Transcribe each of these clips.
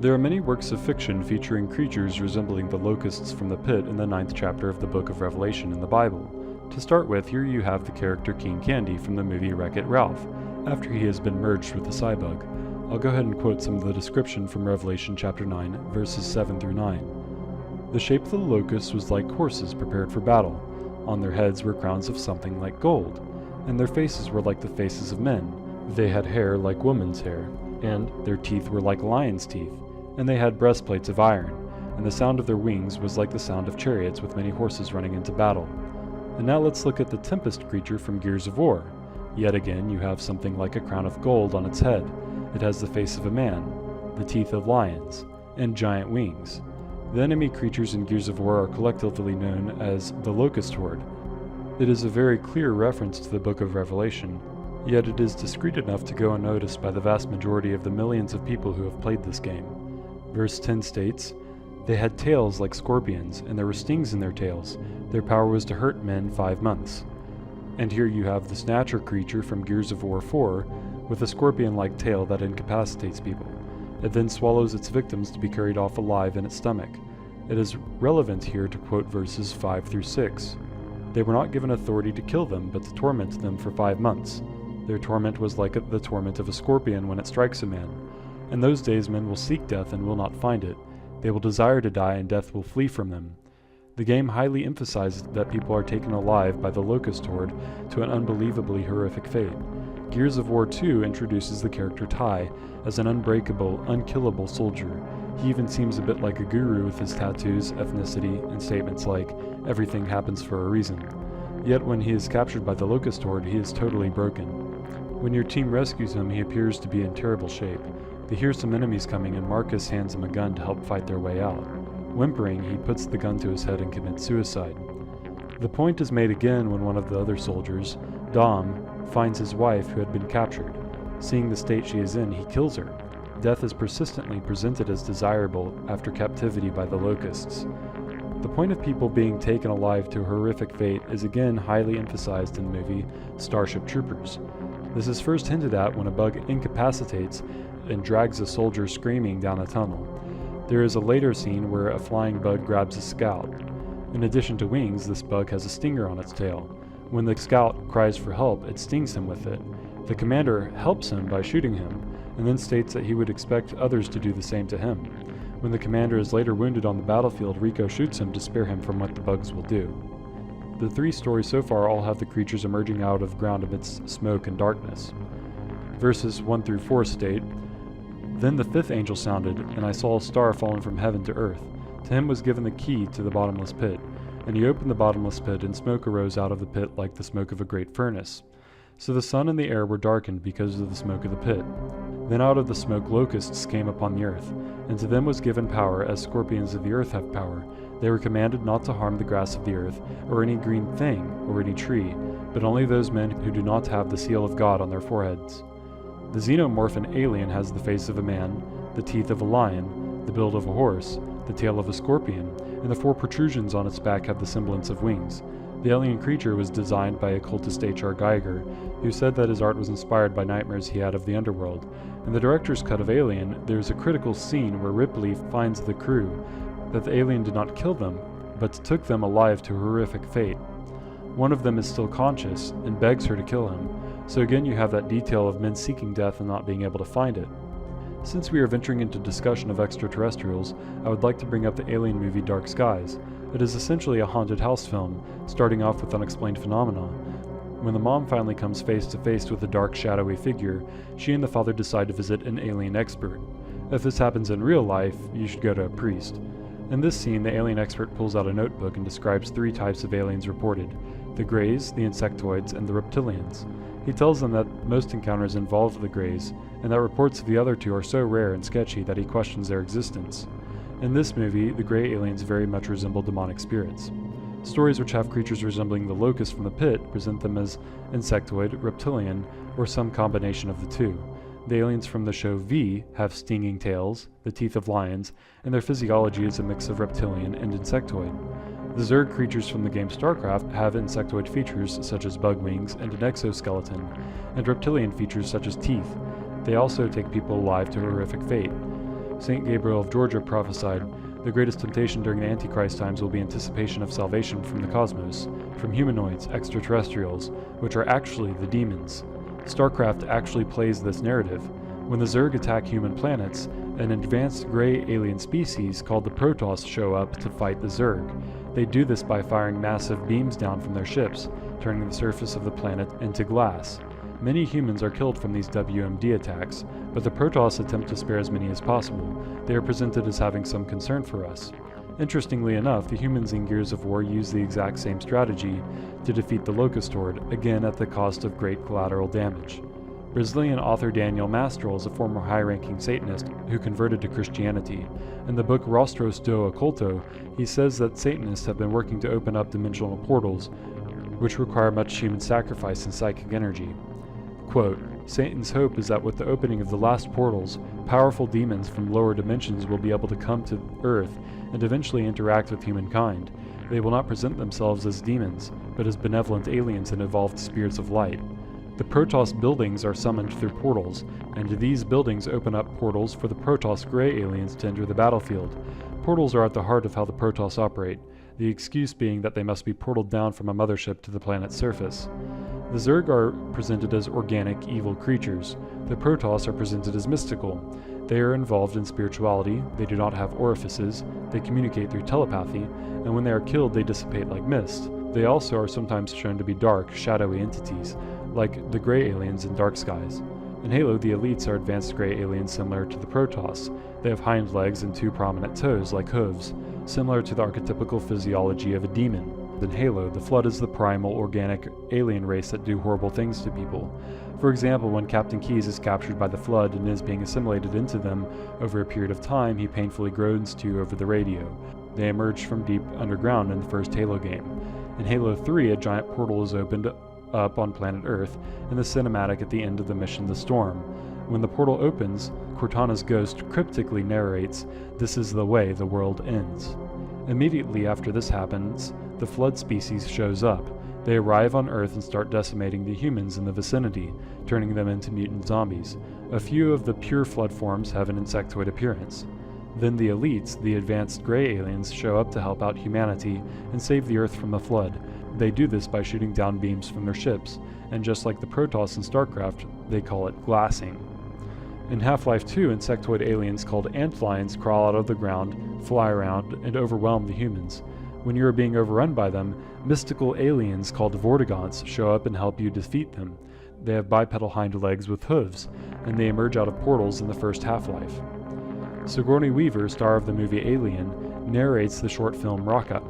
There are many works of fiction featuring creatures resembling the locusts from the pit in the 9th chapter of the book of Revelation in the Bible. To start with, here you have the character King Candy from the movie Wreck-It Ralph, after he has been merged with the Cybug. I'll go ahead and quote some of the description from Revelation chapter 9, verses 7 through 9. The shape of the locusts was like horses prepared for battle. On their heads were crowns of something like gold, and their faces were like the faces of men. They had hair like women's hair, and their teeth were like lions' teeth, and they had breastplates of iron, and the sound of their wings was like the sound of chariots with many horses running into battle. And now let's look at the Tempest creature from Gears of War. Yet again you have something like a crown of gold on its head. It has the face of a man, the teeth of lions, and giant wings. The enemy creatures in Gears of War are collectively known as the Locust Horde. It is a very clear reference to the book of Revelation, yet it is discreet enough to go unnoticed by the vast majority of the millions of people who have played this game. Verse 10 states, "They had tails like scorpions, and there were stings in their tails. Their power was to hurt men 5 months." And here you have the Snatcher creature from Gears of War 4, with a scorpion-like tail that incapacitates people. It then swallows its victims to be carried off alive in its stomach. It is relevant here to quote verses 5 through 6. "They were not given authority to kill them, but to torment them for 5 months. Their torment was like the torment of a scorpion when it strikes a man. In those days men will seek death and will not find it. They will desire to die, and death will flee from them." The game highly emphasizes that people are taken alive by the Locust Horde to an unbelievably horrific fate. Gears of War 2 introduces the character Ty as an unbreakable, unkillable soldier. He even seems a bit like a guru with his tattoos, ethnicity, and statements like, "Everything happens for a reason." Yet when he is captured by the Locust Horde, he is totally broken. When your team rescues him, he appears to be in terrible shape. They hear some enemies coming, and Marcus hands him a gun to help fight their way out. Whimpering, he puts the gun to his head and commits suicide. The point is made again when one of the other soldiers, Dom, finds his wife who had been captured. Seeing the state she is in, he kills her. Death is persistently presented as desirable after captivity by the locusts. The point of people being taken alive to a horrific fate is again highly emphasized in the movie Starship Troopers. This is first hinted at when a bug incapacitates and drags a soldier screaming down a tunnel. There is a later scene where a flying bug grabs a scout. In addition to wings, this bug has a stinger on its tail. When the scout cries for help, it stings him with it. The commander helps him by shooting him, and then states that he would expect others to do the same to him. When the commander is later wounded on the battlefield, Rico shoots him to spare him from what the bugs will do. The 3 stories so far all have the creatures emerging out of the ground amidst smoke and darkness. Verses 1 through 4 state, "Then the 5th angel sounded, and I saw a star fallen from heaven to earth. To him was given the key to the bottomless pit. And he opened the bottomless pit, and smoke arose out of the pit like the smoke of a great furnace. So the sun and the air were darkened because of the smoke of the pit. Then out of the smoke locusts came upon the earth, and to them was given power as scorpions of the earth have power. They were commanded not to harm the grass of the earth, or any green thing, or any tree, but only those men who do not have the seal of God on their foreheads." The xenomorph alien has the face of a man, the teeth of a lion, the build of a horse, the tail of a scorpion, and the 4 protrusions on its back have the semblance of wings. The alien creature was designed by occultist H.R. Geiger, who said that his art was inspired by nightmares he had of the underworld. In the director's cut of Alien, there is a critical scene where Ripley finds the crew, that the alien did not kill them, but took them alive to a horrific fate. One of them is still conscious, and begs her to kill him. So again you have that detail of men seeking death and not being able to find it. Since we are venturing into discussion of extraterrestrials, I would like to bring up the alien movie Dark Skies. It is essentially a haunted house film, starting off with unexplained phenomena. When the mom finally comes face to face with a dark, shadowy figure, she and the father decide to visit an alien expert. If this happens in real life, you should go to a priest. In this scene, the alien expert pulls out a notebook and describes 3 types of aliens reported: the Greys, the Insectoids, and the Reptilians. He tells them that most encounters involve the Greys, and that reports of the other 2 are so rare and sketchy that he questions their existence. In this movie, the Grey aliens very much resemble demonic spirits. Stories which have creatures resembling the locusts from the pit present them as insectoid, reptilian, or some combination of the 2. The aliens from the show V have stinging tails, the teeth of lions, and their physiology is a mix of reptilian and insectoid. The Zerg creatures from the game StarCraft have insectoid features such as bug wings and an exoskeleton, and reptilian features such as teeth. They also take people alive to horrific fate. St. Gabriel of Georgia prophesied, "The greatest temptation during the Antichrist times will be anticipation of salvation from the cosmos, from humanoids, extraterrestrials, which are actually the demons." StarCraft actually plays this narrative. When the Zerg attack human planets, an advanced gray alien species called the Protoss show up to fight the Zerg. They do this by firing massive beams down from their ships, turning the surface of the planet into glass. Many humans are killed from these WMD attacks, but the Protoss attempt to spare as many as possible. They are presented as having some concern for us. Interestingly enough, the humans in Gears of War use the exact same strategy to defeat the Locust Horde, again at the cost of great collateral damage. Brazilian author Daniel Mastrol is a former high-ranking Satanist who converted to Christianity. In the book Rostros do Oculto, he says that Satanists have been working to open up dimensional portals, which require much human sacrifice and psychic energy. Quote, "Satan's hope is that with the opening of the last portals, powerful demons from lower dimensions will be able to come to Earth and eventually interact with humankind. They will not present themselves as demons, but as benevolent aliens and evolved spirits of light. The Protoss buildings are summoned through portals, and these buildings open up portals for the Protoss gray aliens to enter the battlefield. Portals are at the heart of how the Protoss operate, the excuse being that they must be portaled down from a mothership to the planet's surface. The Zerg are presented as organic, evil creatures. The Protoss are presented as mystical. They are involved in spirituality, they do not have orifices, they communicate through telepathy, and when they are killed they dissipate like mist. They also are sometimes shown to be dark, shadowy entities, like the gray aliens in Dark Skies. In Halo, the elites are advanced gray aliens similar to the Protoss. They have hind legs and two prominent toes, like hooves, similar to the archetypical physiology of a demon. In Halo, the Flood is the primal, organic alien race that do horrible things to people. For example, when Captain Keyes is captured by the Flood and is being assimilated into them over a period of time, he painfully groans to you over the radio. They emerge from deep underground in the first Halo game. In Halo 3, a giant portal is opened up on planet Earth in the cinematic at the end of the mission The Storm. When the portal opens, Cortana's ghost cryptically narrates, "This is the way the world ends." Immediately after this happens, the Flood species shows up. They arrive on Earth and start decimating the humans in the vicinity, turning them into mutant zombies. A few of the pure Flood forms have an insectoid appearance. Then the elites, the advanced gray aliens, show up to help out humanity and save the Earth from the Flood. They do this by shooting down beams from their ships, and just like the Protoss in StarCraft, they call it glassing. In Half-Life 2, insectoid aliens called antlions crawl out of the ground, fly around, and overwhelm the humans. When you are being overrun by them, mystical aliens called vortigaunts show up and help you defeat them. They have bipedal hind legs with hooves, and they emerge out of portals in the first Half-Life. Sigourney Weaver, star of the movie Alien, narrates the short film Rocka.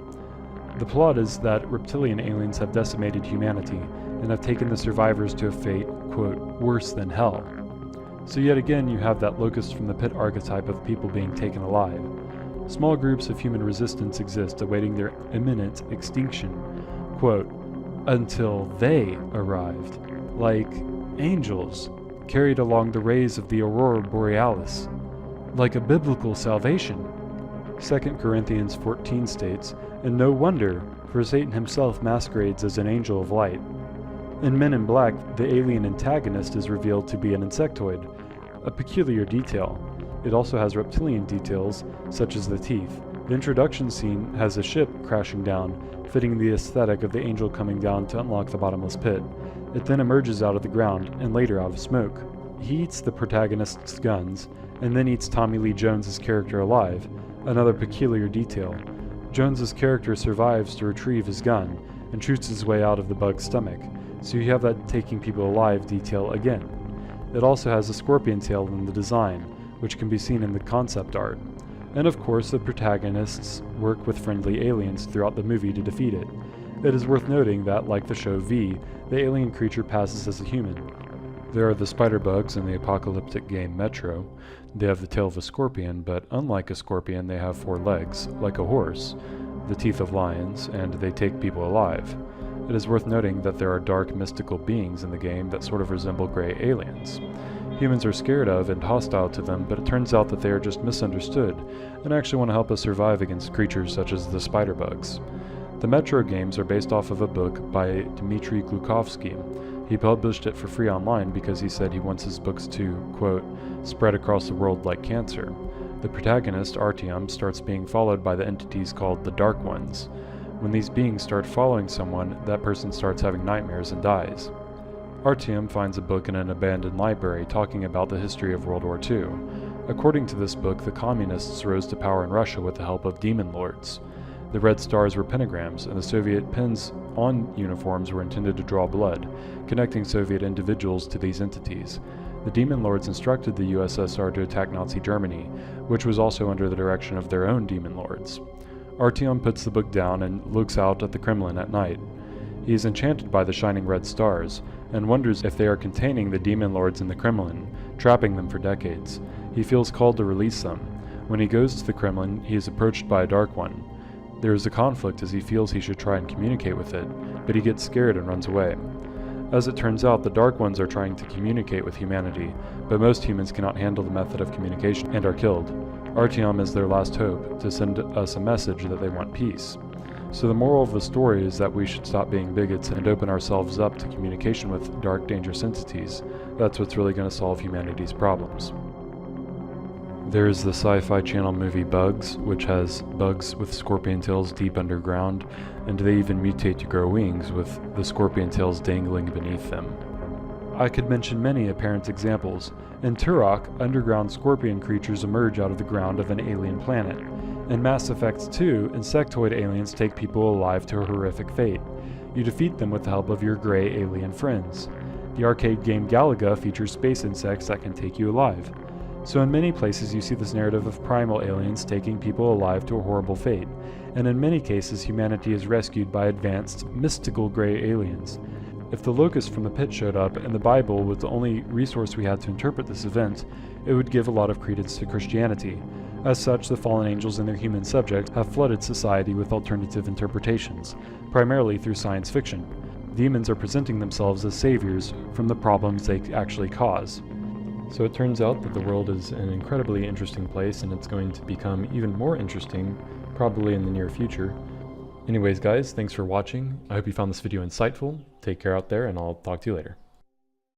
The plot is that reptilian aliens have decimated humanity and have taken the survivors to a fate, quote, "worse than hell." So yet again you have that locust from the pit archetype of people being taken alive. Small groups of human resistance exist awaiting their imminent extinction, quote, "until they arrived, like angels carried along the rays of the aurora borealis, like a biblical salvation." 2 Corinthians 14 states, "And no wonder, for Satan himself masquerades as an angel of light." In Men in Black, the alien antagonist is revealed to be an insectoid, a peculiar detail. It also has reptilian details, such as the teeth. The introduction scene has a ship crashing down, fitting the aesthetic of the angel coming down to unlock the bottomless pit. It then emerges out of the ground, and later out of smoke. He eats the protagonist's guns, and then eats Tommy Lee Jones's character alive, another peculiar detail. Jones's character survives to retrieve his gun, and shoots his way out of the bug's stomach, so you have that taking people alive detail again. It also has a scorpion tail in the design, which can be seen in the concept art. And of course, the protagonists work with friendly aliens throughout the movie to defeat it. It is worth noting that, like the show V, the alien creature passes as a human. There are the spider bugs in the apocalyptic game Metro. They have the tail of a scorpion, but unlike a scorpion, they have 4 legs, like a horse, the teeth of lions, and they take people alive. It is worth noting that there are dark, mystical beings in the game that sort of resemble gray aliens. Humans are scared of and hostile to them, but it turns out that they are just misunderstood, and actually want to help us survive against creatures such as the spider bugs. The Metro games are based off of a book by Dmitry Glukovsky. He published it for free online because he said he wants his books to, quote, "spread across the world like cancer." The protagonist, Artyom, starts being followed by the entities called the Dark Ones. When these beings start following someone, that person starts having nightmares and dies. Artyom finds a book in an abandoned library talking about the history of World War II. According to this book, the communists rose to power in Russia with the help of demon lords. The red stars were pentagrams, and the Soviet pins on uniforms were intended to draw blood, connecting Soviet individuals to these entities. The demon lords instructed the USSR to attack Nazi Germany, which was also under the direction of their own demon lords. Artyom puts the book down and looks out at the Kremlin at night. He is enchanted by the shining red stars, and wonders if they are containing the demon lords in the Kremlin, trapping them for decades. He feels called to release them. When he goes to the Kremlin, he is approached by a Dark One. There is a conflict as he feels he should try and communicate with it, but he gets scared and runs away. As it turns out, the Dark Ones are trying to communicate with humanity, but most humans cannot handle the method of communication and are killed. Artyom is their last hope to send us a message that they want peace. So the moral of the story is that we should stop being bigots and open ourselves up to communication with dark, dangerous entities. That's what's really going to solve humanity's problems. There is the Sci-Fi Channel movie Bugs, which has bugs with scorpion tails deep underground, and they even mutate to grow wings with the scorpion tails dangling beneath them. I could mention many apparent examples. In Turok, underground scorpion creatures emerge out of the ground of an alien planet. In Mass Effect 2, insectoid aliens take people alive to a horrific fate. You defeat them with the help of your gray alien friends. The arcade game Galaga features space insects that can take you alive. So in many places you see this narrative of primal aliens taking people alive to a horrible fate, and in many cases humanity is rescued by advanced, mystical gray aliens. If the locusts from the pit showed up and the Bible was the only resource we had to interpret this event, it would give a lot of credence to Christianity. As such, the fallen angels and their human subjects have flooded society with alternative interpretations, primarily through science fiction. Demons are presenting themselves as saviors from the problems they actually cause. So it turns out that the world is an incredibly interesting place, and it's going to become even more interesting, probably in the near future. Anyways guys, thanks for watching. I hope you found this video insightful. Take care out there, and I'll talk to you later.